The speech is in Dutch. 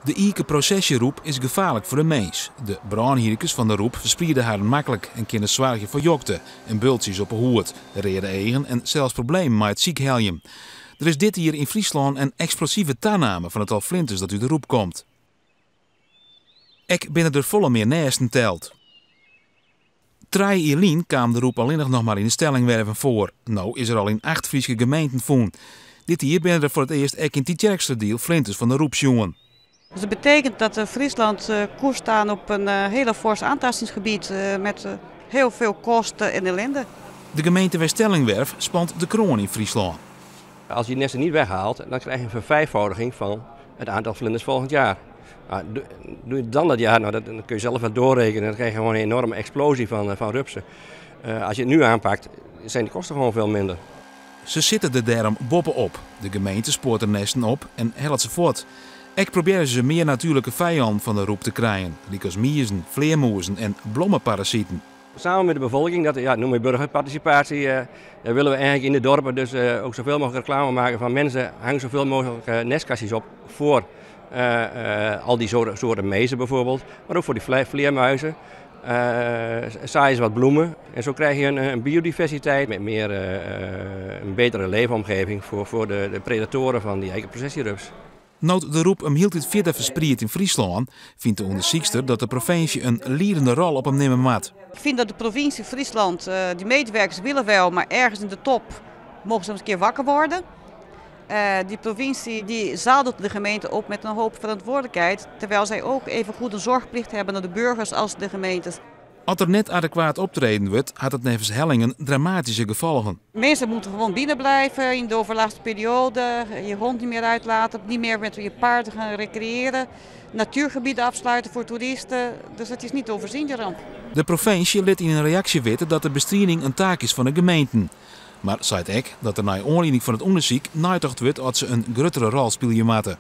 De ieke processieroep is gevaarlijk voor de mens. De brandhierkens van de roep verspreiden haar makkelijk en kunnen zorgen voor jokte en bultjes op de hoed, rode eigen en zelfs problemen met het ziekheljem. Er is dit hier in Friesland een explosieve toename van het al flinters dat u de roep komt. Ik ben er volle meer nesten telt. 3 jaar kwam de roep alleen nog maar in de stellingwerven voor. Nou is er al in 8 Friese gemeenten voen. Dit hier ben er voor het eerst ook in Tietjerkster deel flinters van de roepsjongen. Dus dat betekent dat Friesland koers staan op een hele fors aantastingsgebied met heel veel kosten en ellende. De gemeente West-Stellingwerf spant de kroon in Friesland. Als je nesten niet weghaalt, dan krijg je een vervijfvoudiging van het aantal vlinders volgend jaar. Doe je dan dat jaar, nou, dan kun je zelf wat doorrekenen. Dan krijg je gewoon een enorme explosie van rupsen. Als je het nu aanpakt, zijn de kosten gewoon veel minder. Ze zitten er daarom bovenop. De gemeente spoort er nesten op en helpt ze voort. Ik probeer ze meer natuurlijke vijanden van de roep te krijgen, zoals miezen, vleermuizen en bloemenparasieten. Samen met de bevolking, dat noem je burgerparticipatie, willen we eigenlijk in de dorpen dus ook zoveel mogelijk reclame maken van mensen. Hang zoveel mogelijk nestkastjes op voor al die soorten mezen bijvoorbeeld, maar ook voor die vleermuizen. Zaaien ze wat bloemen en zo krijg je een biodiversiteit met meer een betere leefomgeving voor de predatoren van die eigen processierups. Nood de roep hem hield dit verder verspreid in Friesland, vindt de onderzoekster dat de provincie een lerende rol op hem nemen moet. Ik vind dat de provincie Friesland, die medewerkers willen wel, maar ergens in de top mogen ze eens een keer wakker worden. Die provincie die zadelt de gemeente op met een hoop verantwoordelijkheid, terwijl zij ook even goed een zorgplicht hebben naar de burgers als de gemeentes. Als er net adequaat optreden wordt, had het nevens hellingen dramatische gevolgen. Mensen moeten gewoon binnen blijven in de overlaatste periode, je hond niet meer uitlaten, niet meer met je paarden gaan recreëren, natuurgebieden afsluiten voor toeristen, dus het is niet te overzien, die ramp. De provincie liet in een reactie weten dat de bestrijding een taak is van de gemeenten. Maar zei ook dat er naar aanleiding van het onderzoek nagedacht wordt dat ze een grotere rol spelen moeten.